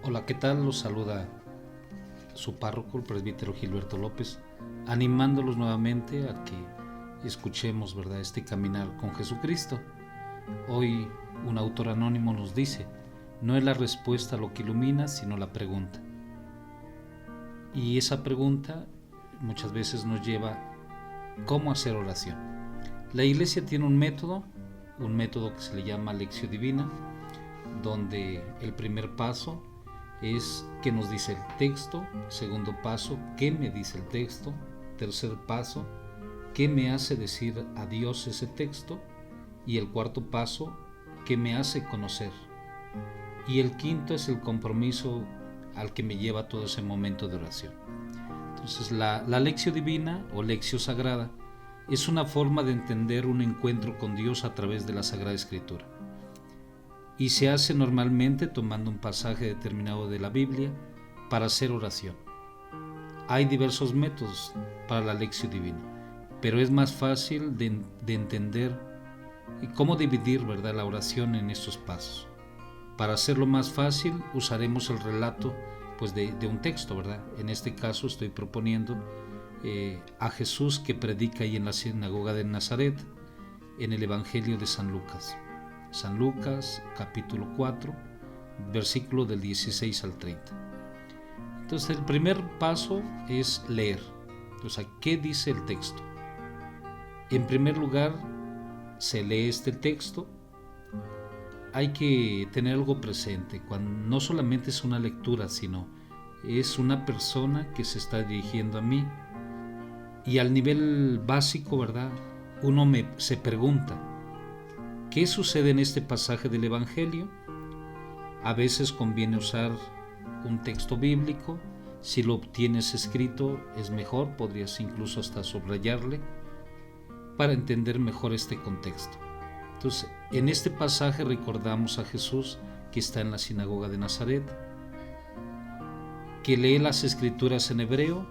Hola, ¿qué tal? Los saluda su párroco, el presbítero Gilberto López, animándolos nuevamente a que escuchemos, ¿verdad?, este caminar con Jesucristo. Hoy un autor anónimo nos dice: no es la respuesta lo que ilumina, sino la pregunta. Y esa pregunta muchas veces nos lleva a cómo hacer oración. La Iglesia tiene un método que se le llama Lectio Divina, donde el primer paso es qué nos dice el texto, segundo paso, qué me dice el texto, tercer paso, qué me hace decir a Dios ese texto, y el cuarto paso, qué me hace conocer. Y el quinto es el compromiso al que me lleva todo ese momento de oración. Entonces la Lectio Divina o Lectio Sagrada es una forma de entender un encuentro con Dios a través de la Sagrada Escritura. Y se hace normalmente tomando un pasaje determinado de la Biblia para hacer oración. Hay diversos métodos para la Lectio Divina, pero es más fácil de entender y cómo dividir, ¿verdad?, la oración en estos pasos. Para hacerlo más fácil usaremos el relato de un texto, ¿verdad? En este caso estoy proponiendo a Jesús que predica ahí en la sinagoga de Nazaret, en el Evangelio de San Lucas. San Lucas, capítulo 4, versículo del 16 al 30. Entonces, el primer paso es leer. Entonces, ¿qué dice el texto? En primer lugar, se lee este texto. Hay que tener algo presente, cuando no solamente es una lectura, sino es una persona que se está dirigiendo a mí. Y al nivel básico, ¿verdad?, uno se pregunta: ¿qué sucede en este pasaje del Evangelio? A veces conviene usar un texto bíblico. Si lo obtienes escrito es mejor, podrías incluso hasta subrayarle para entender mejor este contexto. Entonces, en este pasaje recordamos a Jesús que está en la sinagoga de Nazaret, que lee las escrituras en hebreo.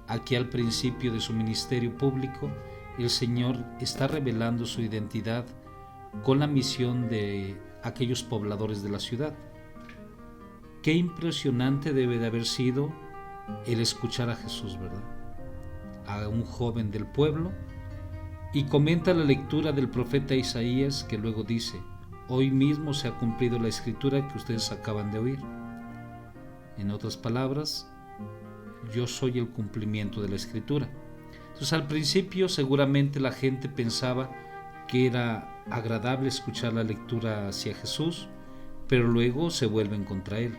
Aquí al principio de su ministerio público, el Señor está revelando su identidad con la misión de aquellos pobladores de la ciudad. Qué impresionante debe de haber sido el escuchar a Jesús, ¿verdad?, a un joven del pueblo, y comenta la lectura del profeta Isaías, que luego dice: hoy mismo se ha cumplido la escritura que ustedes acaban de oír. En otras palabras, yo soy el cumplimiento de la escritura. Entonces, al principio seguramente la gente pensaba que era agradable escuchar la lectura hacia Jesús, pero luego se vuelven contra él,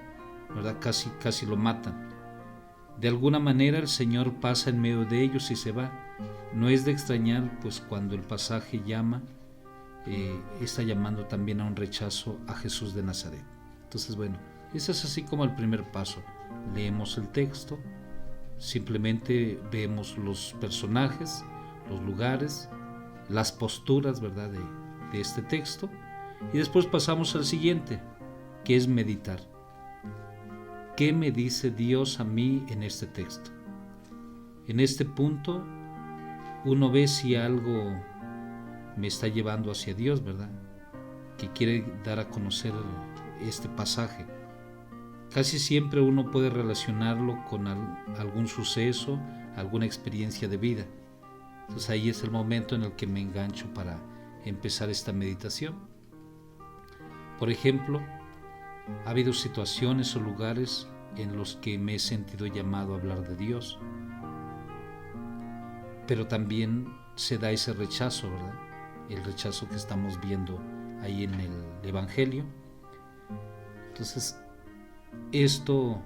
¿verdad? Casi lo matan. De alguna manera el Señor pasa en medio de ellos y se va. No es de extrañar, pues cuando el pasaje está llamando también a un rechazo a Jesús de Nazaret. Entonces, bueno, ese es así como el primer paso. Leemos el texto, simplemente vemos los personajes, los lugares, las posturas, ¿verdad?, de este texto, y después pasamos al siguiente, que es meditar. ¿Qué me dice Dios a mí en este texto? En este punto uno ve si algo me está llevando hacia Dios, ¿verdad?, que quiere dar a conocer este pasaje. Casi siempre uno puede relacionarlo con algún suceso, alguna experiencia de vida. Entonces ahí es el momento en el que me engancho para empezar esta meditación. Por ejemplo, ha habido situaciones o lugares en los que me he sentido llamado a hablar de Dios, pero también se da ese rechazo, ¿verdad?, el rechazo que estamos viendo ahí en el Evangelio. Entonces, esto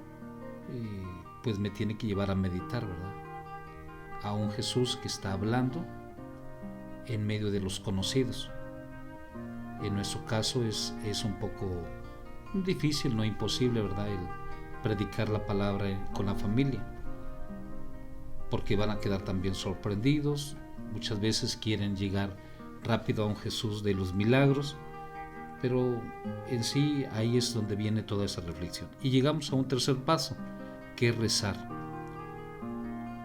pues me tiene que llevar a meditar, ¿verdad?, a un Jesús que está hablando en medio de los conocidos. En nuestro caso es un poco difícil, no imposible, ¿verdad?, el predicar la palabra con la familia, porque van a quedar también sorprendidos. Muchas veces quieren llegar rápido a un Jesús de los milagros, pero en sí ahí es donde viene toda esa reflexión. Y llegamos a un tercer paso, que es rezar.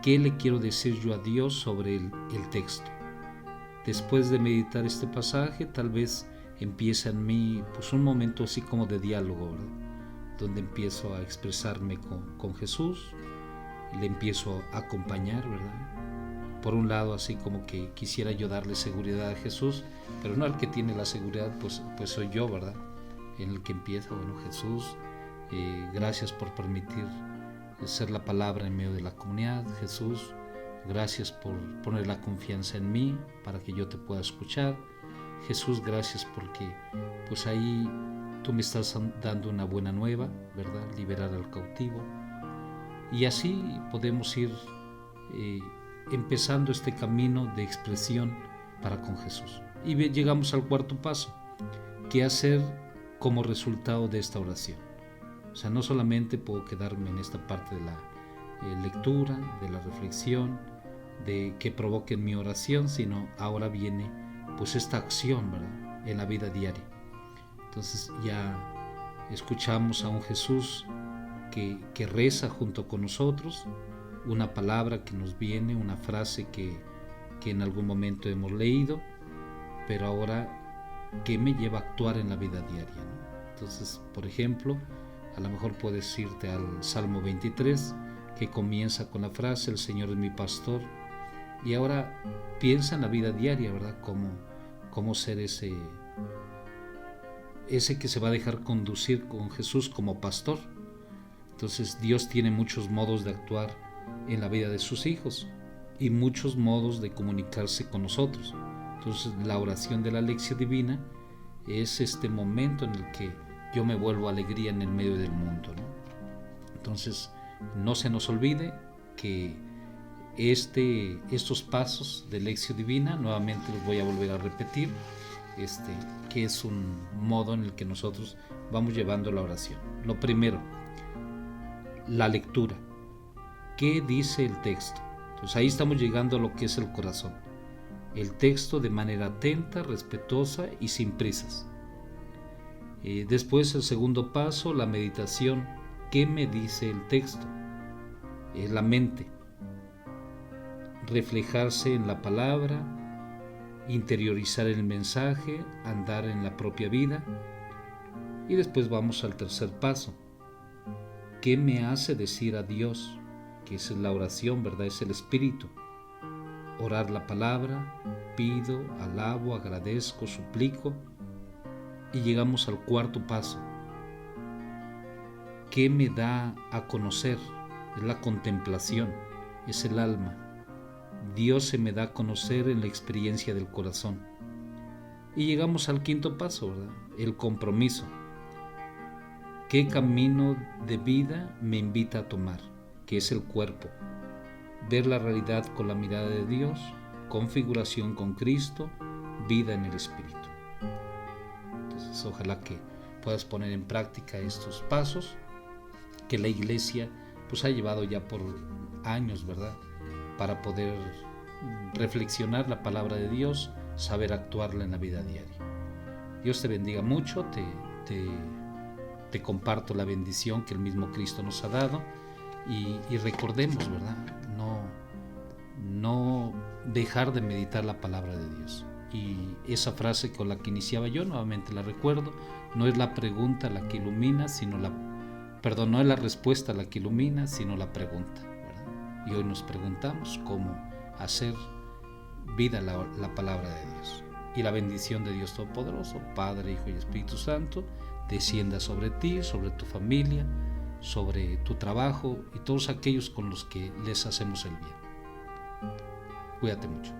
¿Qué le quiero decir yo a Dios sobre el texto? Después de meditar este pasaje, tal vez empieza en mí pues un momento así como de diálogo, ¿verdad?, donde empiezo a expresarme con Jesús, le empiezo a acompañar, ¿verdad? Por un lado, así como que quisiera yo darle seguridad a Jesús, pero no, el que tiene la seguridad pues soy yo, ¿verdad? En el que empieza, bueno, Jesús, gracias por permitir ser la palabra en medio de la comunidad. Jesús, gracias por poner la confianza en mí para que yo te pueda escuchar. Jesús, gracias porque pues ahí tú me estás dando una buena nueva, ¿verdad? Liberar al cautivo. Y así podemos ir empezando este camino de expresión para con Jesús. Y llegamos al cuarto paso: ¿qué hacer como resultado de esta oración? O sea, no solamente puedo quedarme en esta parte de la lectura, de la reflexión, de que provoque en mi oración, sino ahora viene pues esta acción, ¿verdad?, en la vida diaria. Entonces ya escuchamos a un Jesús que reza junto con nosotros, una palabra que nos viene, una frase que en algún momento hemos leído, pero ahora que me lleva a actuar en la vida diaria, ¿no? Entonces, por ejemplo, a lo mejor puedes irte al Salmo 23, que comienza con la frase: el Señor es mi pastor. Y ahora piensa en la vida diaria, ¿verdad? Cómo ser ese que se va a dejar conducir con Jesús como pastor. Entonces Dios tiene muchos modos de actuar en la vida de sus hijos y muchos modos de comunicarse con nosotros. Entonces la oración de la Lección Divina es este momento en el que yo me vuelvo alegría en el medio del mundo, ¿no? Entonces no se nos olvide que estos pasos de Lección Divina, nuevamente los voy a volver a repetir, que es un modo en el que nosotros vamos llevando la oración. Lo primero, la lectura. ¿Qué dice el texto? Entonces ahí estamos llegando a lo que es el corazón. El texto de manera atenta, respetuosa y sin prisas. Después, el segundo paso, la meditación. ¿Qué me dice el texto? La mente. Reflejarse en la palabra, interiorizar el mensaje, andar en la propia vida. Y después vamos al tercer paso. ¿Qué me hace decir a Dios? Que es la oración, ¿verdad? Es el espíritu. Orar la palabra, pido, alabo, agradezco, suplico. Y llegamos al cuarto paso. ¿Qué me da a conocer? Es la contemplación, es el alma. Dios se me da a conocer en la experiencia del corazón. Y llegamos al quinto paso, ¿verdad? El compromiso. ¿Qué camino de vida me invita a tomar? Que es el cuerpo. Ver la realidad con la mirada de Dios, configuración con Cristo, vida en el Espíritu. Entonces, ojalá que puedas poner en práctica estos pasos que la Iglesia pues ha llevado ya por años, ¿verdad?, para poder reflexionar la palabra de Dios, saber actuarla en la vida diaria. Dios te bendiga mucho, te comparto la bendición que el mismo Cristo nos ha dado y recordemos, ¿verdad?, no dejar de meditar la palabra de Dios. Y esa frase con la que iniciaba yo, nuevamente la recuerdo: no es la pregunta la que ilumina, no es la respuesta la que ilumina, sino la pregunta, ¿verdad? Y hoy nos preguntamos cómo hacer vida la palabra de Dios. Y la bendición de Dios Todopoderoso, Padre, Hijo y Espíritu Santo, descienda sobre ti, sobre tu familia, sobre tu trabajo y todos aquellos con los que les hacemos el bien. Cuídate mucho.